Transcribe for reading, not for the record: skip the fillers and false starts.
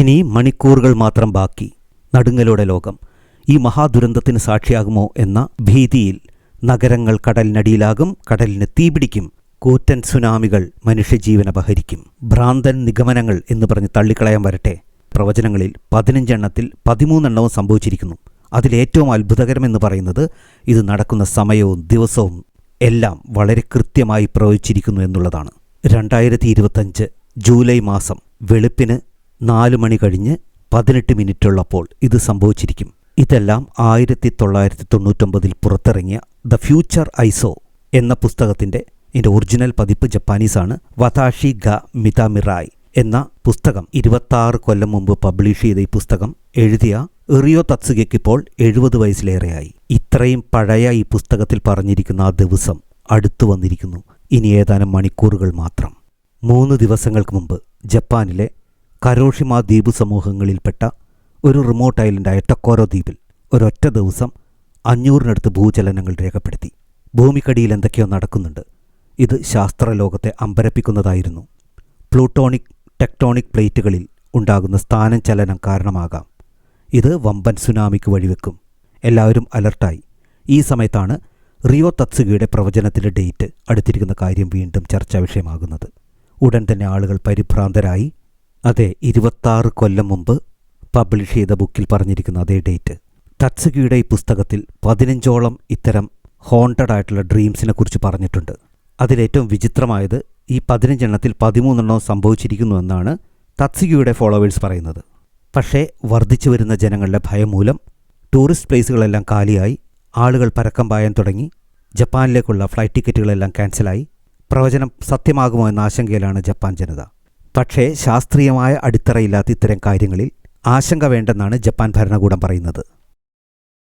ഇനി മണിക്കൂറുകൾ മാത്രം ബാക്കി. നടുങ്ങലോടെ ലോകം ഈ മഹാദുരന്തത്തിന് സാക്ഷിയാകുമോ എന്ന ഭീതിയിൽ. നഗരങ്ങൾ കടലിനടിയിലാകും, കടലിന് തീപിടിക്കും, കൂറ്റൻ സുനാമികൾ മനുഷ്യജീവൻ അപഹരിക്കും. ഭ്രാന്തൻ നിഗമനങ്ങൾ എന്ന് പറഞ്ഞ് തള്ളിക്കളയാൻ വരട്ടെ. പ്രവചനങ്ങളിൽ 15 എണ്ണത്തിൽ 13 എണ്ണവും സംഭവിച്ചിരിക്കുന്നു. അതിലേറ്റവും അത്ഭുതകരമെന്ന് പറയുന്നത് ഇത് നടക്കുന്ന സമയവും ദിവസവും എല്ലാം വളരെ കൃത്യമായി പ്രവചിച്ചിരിക്കുന്നു എന്നുള്ളതാണ്. 2025 ജൂലൈ മാസം വെളുപ്പിന് 4 മണി കഴിഞ്ഞ് 18 മിനിറ്റുള്ളപ്പോൾ ഇത് സംഭവിച്ചിരിക്കും. ഇതെല്ലാം 1999 പുറത്തിറങ്ങിയ ദ ഫ്യൂച്ചർ ഐസോ എന്ന പുസ്തകത്തിൻ്റെ ഒറിജിനൽ പതിപ്പ് ജപ്പാനീസാണ്. വതാഷി ഗ മിതാമിറായ് എന്ന പുസ്തകം 26 കൊല്ലം മുമ്പ് പബ്ലിഷ് ചെയ്ത ഈ പുസ്തകം എഴുതിയ റിയോ തത്സുഗയ്ക്ക് ഇപ്പോൾ 70 വയസ്സിലേറെയായി. ഇത്രയും പഴയ ഈ പുസ്തകത്തിൽ പറഞ്ഞിരിക്കുന്ന ആ ദിവസം അടുത്തു വന്നിരിക്കുന്നു. ഇനി ഏതാനും മണിക്കൂറുകൾ മാത്രം. 3 ദിവസങ്ങൾക്ക് മുമ്പ് ജപ്പാനിലെ കരോഷിമ ദ്വീപ് സമൂഹങ്ങളിൽപ്പെട്ട ഒരു റിമോട്ട് ഐലൻഡായ ടൊക്കോരോ ദ്വീപിൽ ഒരൊറ്റ ദിവസം 500-നടുത്ത് ഭൂചലനങ്ങൾ രേഖപ്പെടുത്തി. ഭൂമിക്കടിയിൽ എന്തൊക്കെയോ നടക്കുന്നുണ്ട്. ഇത് ശാസ്ത്രലോകത്തെ അമ്പരപ്പിക്കുന്നതായിരുന്നു. പ്ലൂട്ടോണിക് ടെക്ടോണിക് പ്ലേറ്റുകളിൽ ഉണ്ടാകുന്ന സ്ഥാനം ചലനം കാരണമാകാം. ഇത് വമ്പൻ സുനാമിക്ക് വഴിവെക്കും. എല്ലാവരും അലർട്ടായി. ഈ സമയത്താണ് റിയോ തത്സുഗയുടെ പ്രവചനത്തിൻ്റെ ഡേറ്റ് അടുത്തിരിക്കുന്ന കാര്യം വീണ്ടും ചർച്ചാ വിഷയമാകുന്നത്. ഉടൻ തന്നെ ആളുകൾ പരിഭ്രാന്തരായി. അതെ, 26 കൊല്ലം മുമ്പ് പബ്ലിഷ് ചെയ്ത ബുക്കിൽ പറഞ്ഞിരിക്കുന്ന അതേ ഡേറ്റ്. തത്സുഗയുടെ ഈ പുസ്തകത്തിൽ 15ഓളം ഇത്തരം ഹോണ്ടഡ് ആയിട്ടുള്ള ഡ്രീംസിനെ കുറിച്ച് പറഞ്ഞിട്ടുണ്ട്. അതിലേറ്റവും വിചിത്രമായത് ഈ 15 എണ്ണത്തിൽ 13 എണ്ണവും സംഭവിച്ചിരിക്കുന്നു എന്നാണ് തത്സുഗയുടെ ഫോളോവേഴ്സ് പറയുന്നത്. പക്ഷേ വർദ്ധിച്ചു വരുന്ന ജനങ്ങളുടെ ഭയം മൂലം ടൂറിസ്റ്റ് പ്ലേസുകളെല്ലാം കാലിയായി. ആളുകൾ പരക്കം പായാൻ തുടങ്ങി. ജപ്പാനിലേക്കുള്ള ഫ്ലൈറ്റ് ടിക്കറ്റുകളെല്ലാം ക്യാൻസലായി. പ്രവചനം സത്യമാകുമോ എന്ന ആശങ്കയിലാണ് ജപ്പാൻ ജനത. പക്ഷേ ശാസ്ത്രീയമായ അടിത്തറയില്ലാത്ത ഇത്തരം കാര്യങ്ങളിൽ ആശങ്ക വേണ്ടെന്നാണ് ജപ്പാൻ ഭരണകൂടം പറയുന്നത്.